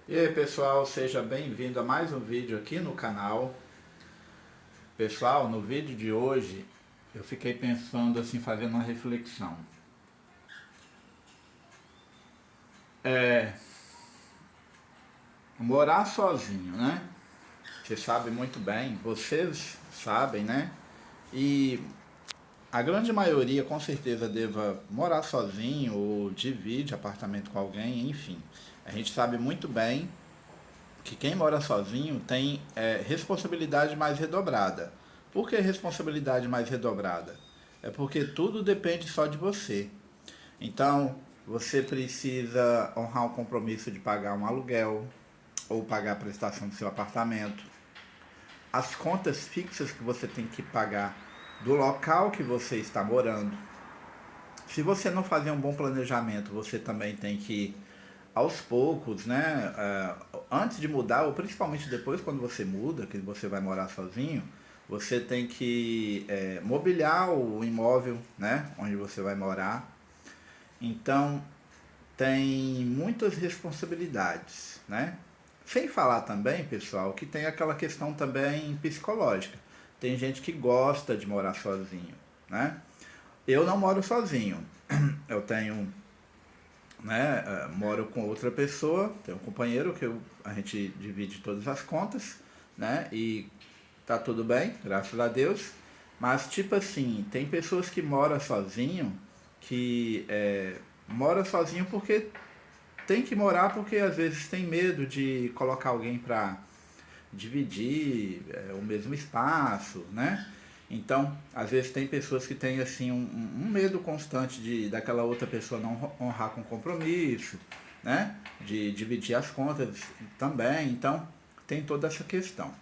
E aí pessoal, seja bem-vindo a mais um vídeo aqui no canal. Pessoal, no vídeo de hoje eu fiquei pensando assim, fazendo uma reflexão. Morar sozinho, né? Você sabe muito bem, vocês sabem, né? E a grande maioria com certeza deva morar sozinho ou divide apartamento com alguém, enfim. A gente sabe muito bem que quem mora sozinho tem responsabilidade mais redobrada. Por que responsabilidade mais redobrada? É porque tudo depende só de você. Então, você precisa honrar o compromisso de pagar um aluguel ou pagar a prestação do seu apartamento. As contas fixas que você tem que pagar do local que você está morando. Se você não fazer um bom planejamento, você também tem que aos poucos, né, antes de mudar, ou principalmente depois quando você muda, que você vai morar sozinho, você tem que mobiliar o imóvel, né, onde você vai morar. Então, tem muitas responsabilidades, né? Sem falar também, pessoal, que tem aquela questão também psicológica. Tem gente que gosta de morar sozinho, né? Eu não moro sozinho. Eu tenho moro com outra pessoa, tenho um companheiro que a gente divide todas as contas, né? E tá tudo bem, graças a Deus. Mas tipo assim, tem pessoas que moram sozinho, que mora sozinho porque tem que morar porque às vezes tem medo de colocar alguém para dividir o mesmo espaço, né? Então, às vezes tem pessoas que têm assim um medo constante de daquela outra pessoa não honrar com compromisso, né? De dividir as contas também. Então, tem toda essa questão.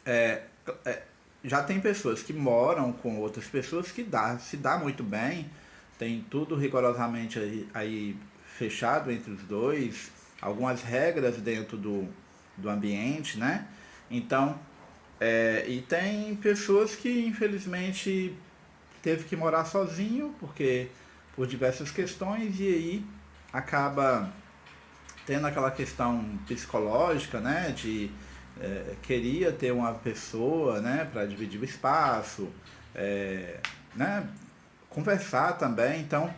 É, é, já tem pessoas que moram com outras pessoas que se dá muito bem, tem tudo rigorosamente aí fechado entre os dois, algumas regras dentro do ambiente, né? Então, e tem pessoas que infelizmente teve que morar sozinho, porque por diversas questões, e aí acaba tendo aquela questão psicológica, né? De queria ter uma pessoa, né? Para dividir o espaço, né? Conversar também, então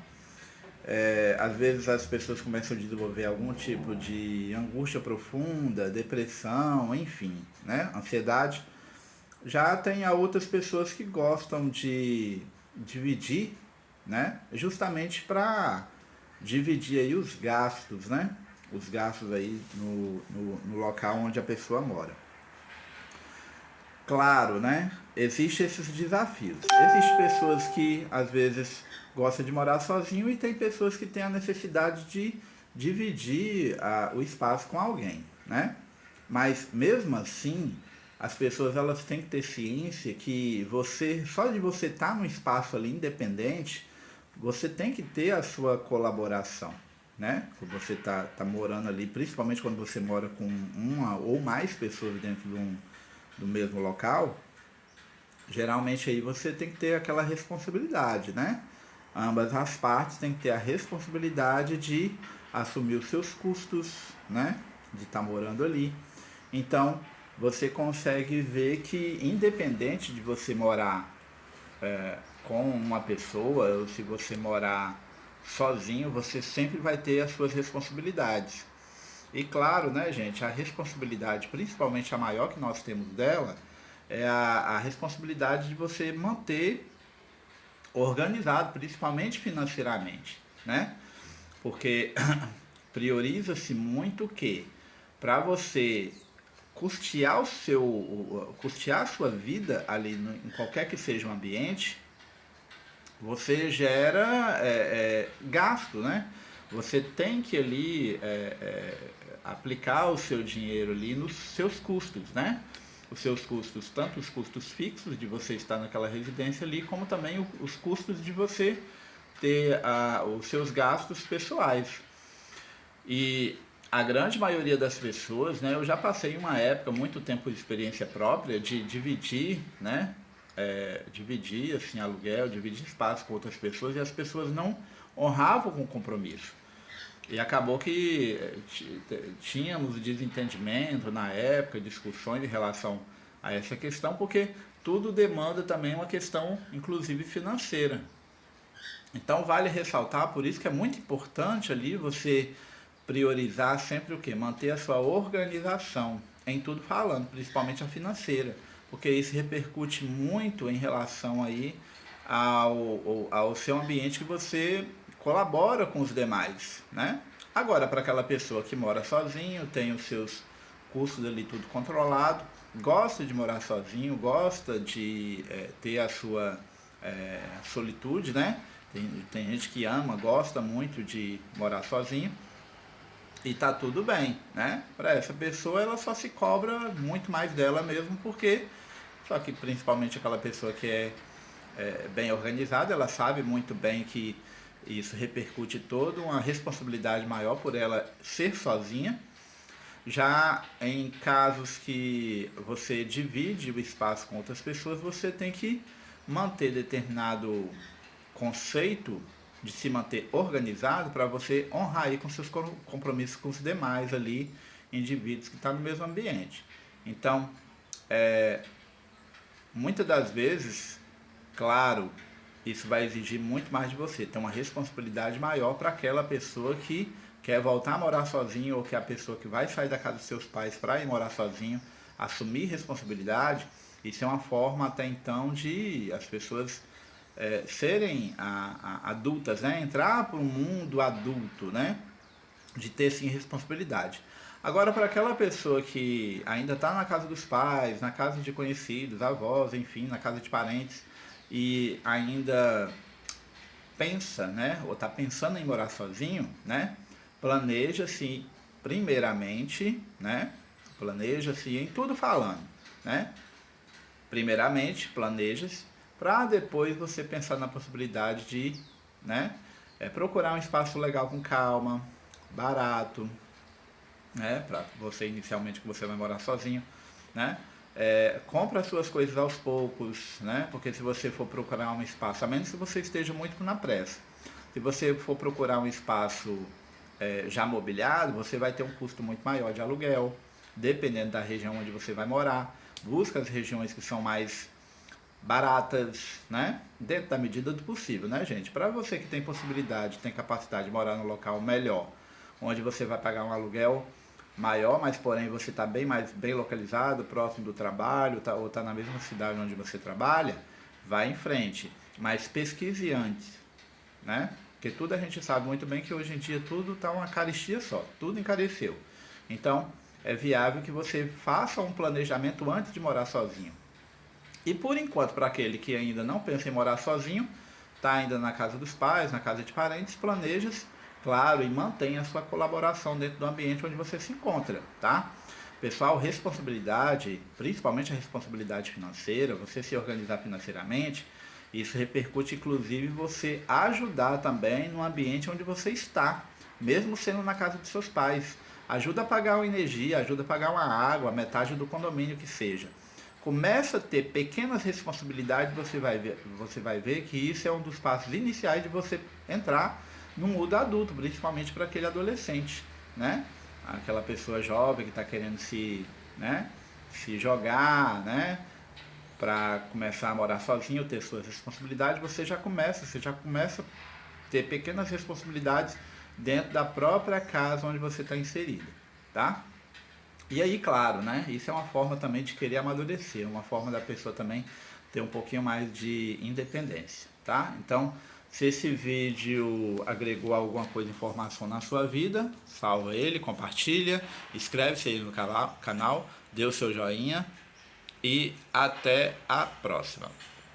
às vezes as pessoas começam a desenvolver algum tipo de angústia profunda, depressão, enfim, né? Ansiedade. Já tem outras pessoas que gostam de dividir, né? Justamente para dividir aí os gastos, né? Os gastos aí no local onde a pessoa mora. Claro, né? Existem esses desafios. Existem pessoas que às vezes gostam de morar sozinho e tem pessoas que têm a necessidade de dividir o espaço com alguém, né? Mas mesmo assim, as pessoas elas têm que ter ciência que você, só de você estar num espaço ali independente, você tem que ter a sua colaboração, né? Você tá morando ali, principalmente quando você mora com uma ou mais pessoas dentro do mesmo local, geralmente aí você tem que ter aquela responsabilidade, né? Ambas as partes têm que ter a responsabilidade de assumir os seus custos, né? De estar morando ali. Então, você consegue ver que independente de você morar com uma pessoa, ou se você morar sozinho, você sempre vai ter as suas responsabilidades. E claro, né, gente, a responsabilidade, principalmente a maior que nós temos dela, é a responsabilidade de você manter organizado, principalmente financeiramente, né? Porque prioriza-se muito que para você custear a sua vida ali em qualquer que seja o ambiente, você gera gasto, né? Você tem que ali aplicar o seu dinheiro ali nos seus custos, né? Os seus custos, tanto os custos fixos de você estar naquela residência ali, como também os custos de você ter os seus gastos pessoais. E a grande maioria das pessoas, né, eu já passei uma época, muito tempo de experiência própria, de dividir, né, dividir assim, aluguel, dividir espaço com outras pessoas, e as pessoas não honravam com o compromisso. E acabou que tínhamos desentendimento na época, discussões em relação a essa questão, porque tudo demanda também uma questão, inclusive financeira. Então vale ressaltar, por isso que é muito importante ali você priorizar sempre o quê? Manter a sua organização em tudo falando, principalmente a financeira, porque isso repercute muito em relação aí ao seu ambiente que você colabora com os demais, né? Agora, para aquela pessoa que mora sozinho, tem os seus custos ali tudo controlado, gosta de morar sozinho, gosta de ter a sua solitude, né? Tem gente que ama, gosta muito de morar sozinho e tá tudo bem, né? Para essa pessoa ela só se cobra muito mais dela mesmo, porque só que principalmente aquela pessoa que é bem organizada, ela sabe muito bem que isso repercute toda uma responsabilidade maior por ela ser sozinha. Já em casos que você divide o espaço com outras pessoas, você tem que manter determinado conceito de se manter organizado para você honrar aí com seus compromissos com os demais ali indivíduos que estão no mesmo ambiente. Então, muitas das vezes, claro, isso vai exigir muito mais de você, ter uma responsabilidade maior para aquela pessoa que quer voltar a morar sozinho ou que é a pessoa que vai sair da casa dos seus pais para ir morar sozinho, assumir responsabilidade. Isso é uma forma até então de as pessoas serem adultas, né? Entrar para o mundo adulto, né? De ter sim responsabilidade. Agora, para aquela pessoa que ainda está na casa dos pais, na casa de conhecidos, avós, enfim, na casa de parentes, e ainda pensa, né? Ou está pensando em morar sozinho, né? Planeja-se primeiramente, né? Planeja-se em tudo falando, né? Primeiramente, planeja-se para depois você pensar na possibilidade de, né, procurar um espaço legal com calma, barato, né, para você inicialmente que você vai morar sozinho, né, compra as suas coisas aos poucos, né, porque se você for procurar um espaço, a menos que você esteja muito na pressa, se você for procurar um espaço já mobiliado, você vai ter um custo muito maior de aluguel, dependendo da região onde você vai morar. Busca as regiões que são mais baratas, né? Dentro da medida do possível, né, gente? Para você que tem possibilidade, tem capacidade de morar num local melhor, onde você vai pagar um aluguel maior, mas porém você está bem localizado, próximo do trabalho, ou está na mesma cidade onde você trabalha, vai em frente. Mas pesquise antes, né? Porque tudo a gente sabe muito bem que hoje em dia tudo está uma carestia só, tudo encareceu. Então, é viável que você faça um planejamento antes de morar sozinho. E por enquanto, para aquele que ainda não pensa em morar sozinho, está ainda na casa dos pais, na casa de parentes, planeja-se, claro, e mantenha a sua colaboração dentro do ambiente onde você se encontra, tá? Pessoal, responsabilidade, principalmente a responsabilidade financeira, você se organizar financeiramente, isso repercute inclusive você ajudar também no ambiente onde você está, mesmo sendo na casa de seus pais. Ajuda a pagar uma energia, ajuda a pagar uma água, metade do condomínio que seja. Começa a ter pequenas responsabilidades, você vai ver que isso é um dos passos iniciais de você entrar no mundo adulto, principalmente para aquele adolescente, né? Aquela pessoa jovem que está querendo né, se jogar, né? Para começar a morar sozinho, ter suas responsabilidades, você já começa a ter pequenas responsabilidades dentro da própria casa onde você está inserido, tá? E aí, claro, né? Isso é uma forma também de querer amadurecer, uma forma da pessoa também ter um pouquinho mais de independência, tá? Então, se esse vídeo agregou alguma coisa, informação na sua vida, salva ele, compartilha, inscreve-se aí no canal, dê o seu joinha e até a próxima.